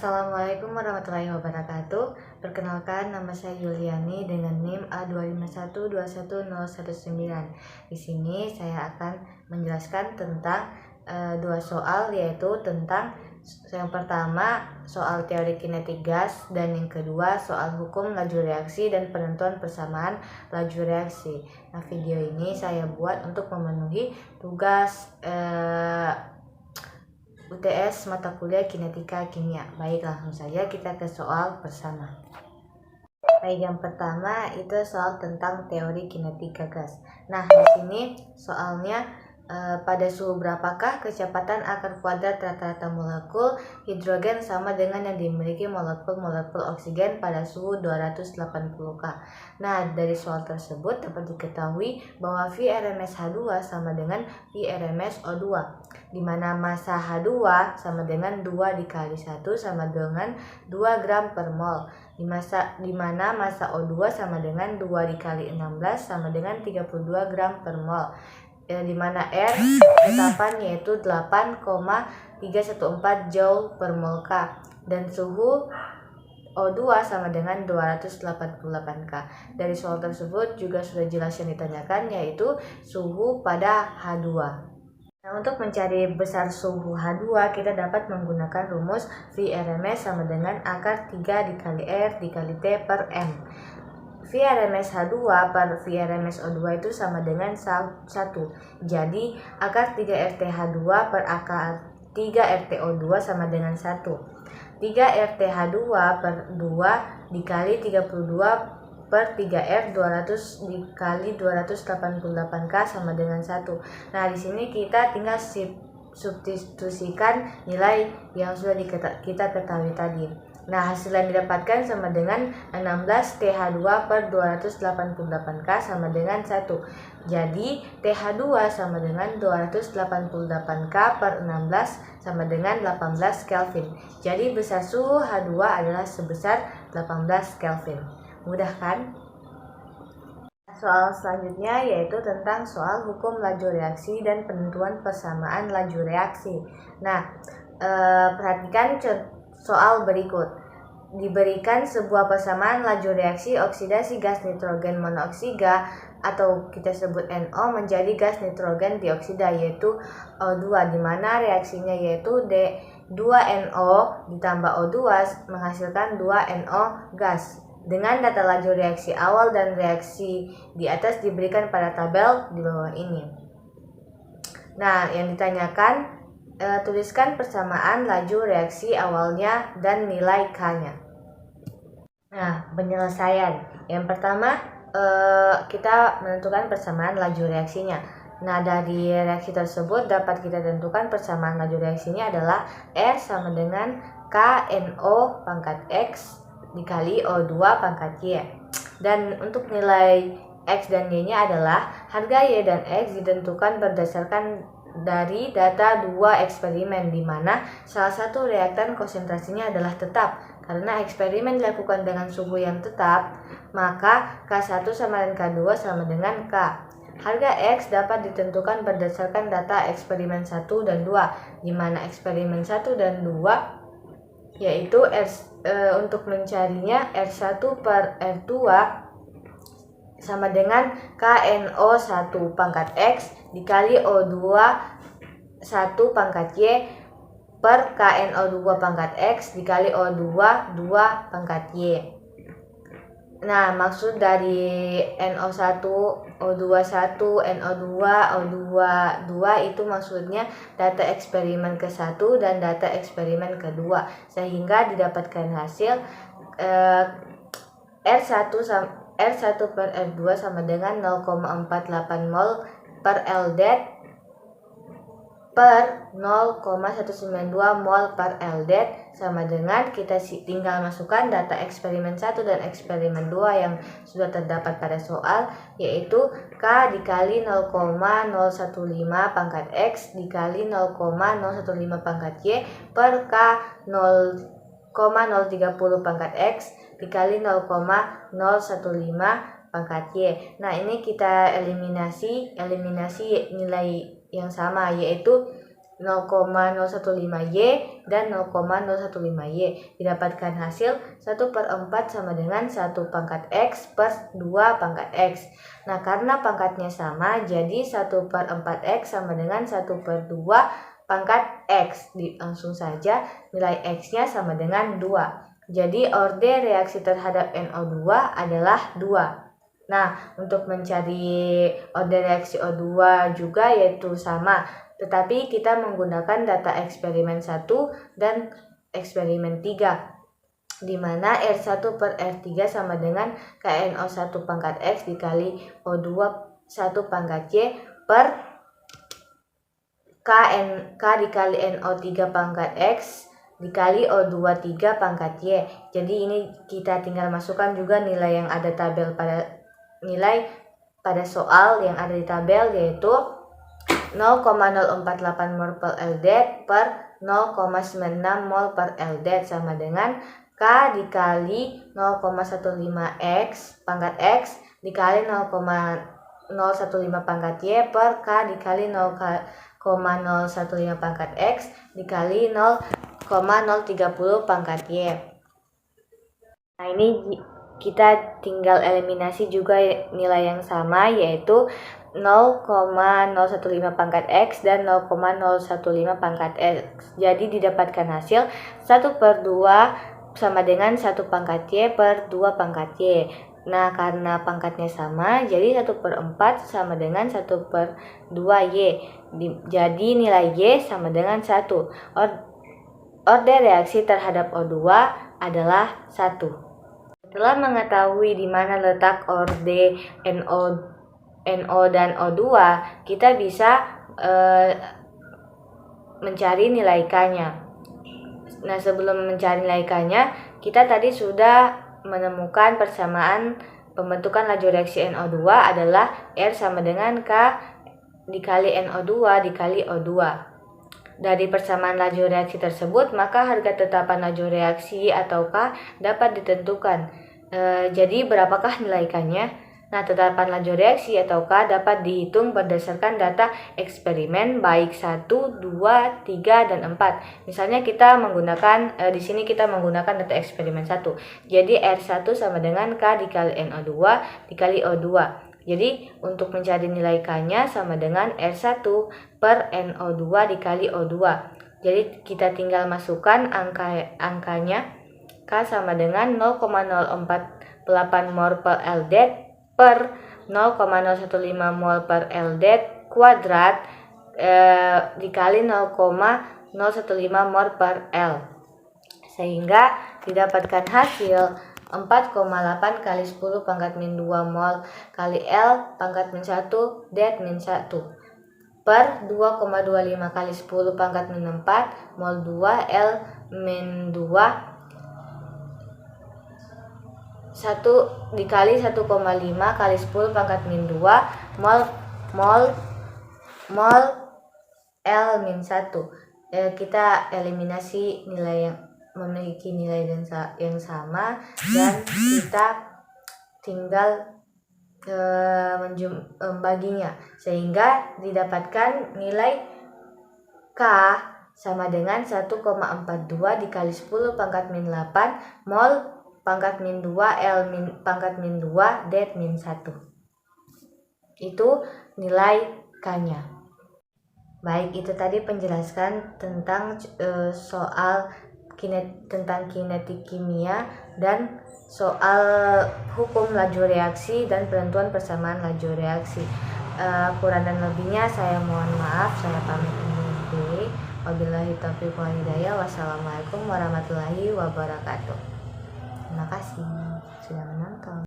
Assalamualaikum warahmatullahi wabarakatuh. Perkenalkan, nama saya Yuliani dengan NIM A25121019. Di sini saya akan menjelaskan tentang dua soal, yaitu tentang yang pertama soal teori kinetik gas dan yang kedua soal hukum laju reaksi dan penentuan persamaan laju reaksi. Nah, video ini saya buat untuk memenuhi tugas UTS mata kuliah kinetika kimia. Baik, langsung saja kita ke soal bersama. Baik, yang pertama itu soal tentang teori kinetika gas. Nah, di sini soalnya pada suhu berapakah kecepatan akar kuadrat rata-rata molekul hidrogen sama dengan yang dimiliki molekul-molekul oksigen pada suhu 280 K. Nah, dari soal tersebut dapat diketahui bahwa V-RMS-H2 sama dengan V-RMS-O2, di mana massa H2 sama dengan 2 dikali 1 sama dengan 2 gram per mol, di mana massa O2 sama dengan 2 dikali 16 sama dengan 32 gram per mol, di mana R tetapan yaitu 8,314 Joule per mol K, dan suhu O2 sama dengan 288 K. Dari soal tersebut juga sudah jelas yang ditanyakan, yaitu suhu pada H2. Nah, untuk mencari besar suhu H2, kita dapat menggunakan rumus V-RMS sama dengan akar 3 dikali R dikali T per M. V-RMS H2 per V-RMS O2 itu sama dengan 1. Jadi, akar 3 RTH2 per akar 3 RTO2 sama dengan 1. 3 RTH2 per 2 dikali 32 per 3R 200 dikali 288K sama dengan 1. Nah, di sini kita tinggal substitusikan nilai yang sudah kita ketahui tadi. Nah, hasil yang didapatkan sama dengan 16 TH2 per 288K sama dengan 1. Jadi, TH2 sama dengan 288K per 16 sama dengan 18 Kelvin. Jadi, besar suhu H2 adalah sebesar 18 Kelvin. Mudah kan? Soal selanjutnya yaitu tentang soal hukum laju reaksi dan penentuan persamaan laju reaksi. Nah, perhatikan soal berikut. Diberikan sebuah persamaan laju reaksi oksidasi gas nitrogen monoksida atau kita sebut NO menjadi gas nitrogen dioksida yaitu O2, di mana reaksinya yaitu D2NO ditambah O2 menghasilkan 2NO gas. Dengan data laju reaksi awal dan reaksi di atas diberikan pada tabel di bawah ini. Nah, yang ditanyakan, tuliskan persamaan laju reaksi awalnya dan nilai K-nya. Nah, penyelesaian. Yang pertama, kita menentukan persamaan laju reaksinya. Nah, dari reaksi tersebut dapat kita tentukan persamaan laju reaksinya adalah R sama dengan KNO pangkat X dikali O2 pangkat Y. Dan untuk nilai X dan Y-nya adalah harga Y dan X ditentukan berdasarkan dari data dua eksperimen, di mana salah satu reaktan konsentrasinya adalah tetap. Karena eksperimen dilakukan dengan suhu yang tetap, maka K1 sama dengan K2 sama dengan K. Harga X dapat ditentukan berdasarkan data eksperimen 1 dan 2, di mana eksperimen 1 dan 2 yaitu untuk mencarinya R1 per R2 sama dengan KNO1 pangkat X dikali O2 1 pangkat Y per KNO2 pangkat X dikali O2 2 pangkat Y. Nah, maksud dari NO1, O2 1, NO2, O2 2 itu maksudnya data eksperimen ke-1 dan data eksperimen kedua, sehingga didapatkan hasil R1 per R2 sama dengan 0,48 mol per LDET per 0,192 mol per LDET sama dengan kita tinggal masukkan data eksperimen 1 dan eksperimen 2 yang sudah terdapat pada soal, yaitu K dikali 0,015 pangkat X dikali 0,015 pangkat Y per K 0,030 pangkat X dikali 0,015 pangkat Y. Nah, ini kita eliminasi nilai yang sama, yaitu 0,015Y dan 0,015Y. Didapatkan hasil 1/4 sama dengan 1 pangkat X per 2 pangkat X. Nah, karena pangkatnya sama, jadi 1/4 X sama dengan 1/2 pangkat X. Langsung saja nilai X-nya sama dengan 2. Jadi orde reaksi terhadap NO2 adalah 2. Nah, untuk mencari orde reaksi O2 juga yaitu sama, tetapi kita menggunakan data eksperimen 1 dan eksperimen 3, di mana R1 per R3 sama dengan KNO1 pangkat X dikali O2 1 pangkat Y per K dikali NO3 pangkat X dikali O2 3 pangkat Y. Jadi ini kita tinggal masukkan juga nilai yang ada pada soal yang ada di tabel, yaitu 0,048 mol per LZ per 0,96 mol per LZ sama dengan K dikali 0,15 X pangkat X dikali 0,015 pangkat Y per K dikali 0,015 pangkat X dikali 0,030 pangkat Y. Nah, ini kita tinggal eliminasi juga nilai yang sama, yaitu 0,015 pangkat X dan 0,015 pangkat X. Jadi didapatkan hasil 1/2 sama dengan 1 pangkat Y per 2 pangkat Y. Nah, karena pangkatnya sama, jadi 1/4 sama dengan 1/2 Y. Jadi nilai Y sama dengan 1. Orde reaksi terhadap O2 adalah 1. Setelah mengetahui di mana letak orde NO dan O2, kita bisa mencari nilai K-nya. Nah, sebelum mencari nilai K-nya, kita tadi sudah menemukan persamaan pembentukan laju reaksi NO2 adalah R sama dengan K dikali NO2 dikali O2. Dari persamaan laju reaksi tersebut, maka harga tetapan laju reaksi atau K dapat ditentukan. Jadi berapakah nilai K-nya? Nah, tetapan laju reaksi atau K dapat dihitung berdasarkan data eksperimen baik 1, 2, 3, dan 4. Misalnya kita menggunakan di sini kita menggunakan data eksperimen 1. Jadi R1 sama dengan K dikali NO2 dikali O2. Jadi untuk mencari nilai K-nya sama dengan R1 per NO2 dikali O2. Jadi kita tinggal masukkan angkanya. K sama dengan 0,048 mol per LZ per 0,015 mol per LZ kuadrat dikali 0,015 mol per L. Sehingga didapatkan hasil 4,8 kali 10 pangkat min 2 mol kali L pangkat min 1 det min 1 per 2,25 kali 10 pangkat min 4 mol 2 L min 2 1 dikali 1,5 kali 10 pangkat min 2 mol L min 1. Kita eliminasi nilai yang memiliki nilai yang sama, dan kita tinggal membaginya, sehingga didapatkan nilai K sama dengan 1,42 dikali 10 pangkat min 8 mol pangkat min 2 L pangkat min 2 det min 1. Itu nilai K-nya. Baik, itu tadi penjelasan tentang soal tentang kinetik kimia dan soal hukum laju reaksi dan penentuan persamaan laju reaksi. Kurang dan lebihnya saya mohon maaf, saya pamit undur diri. Wabillahi taufiq wal hidayah. Wassalamualaikum warahmatullahi wabarakatuh. Terima kasih sudah menonton.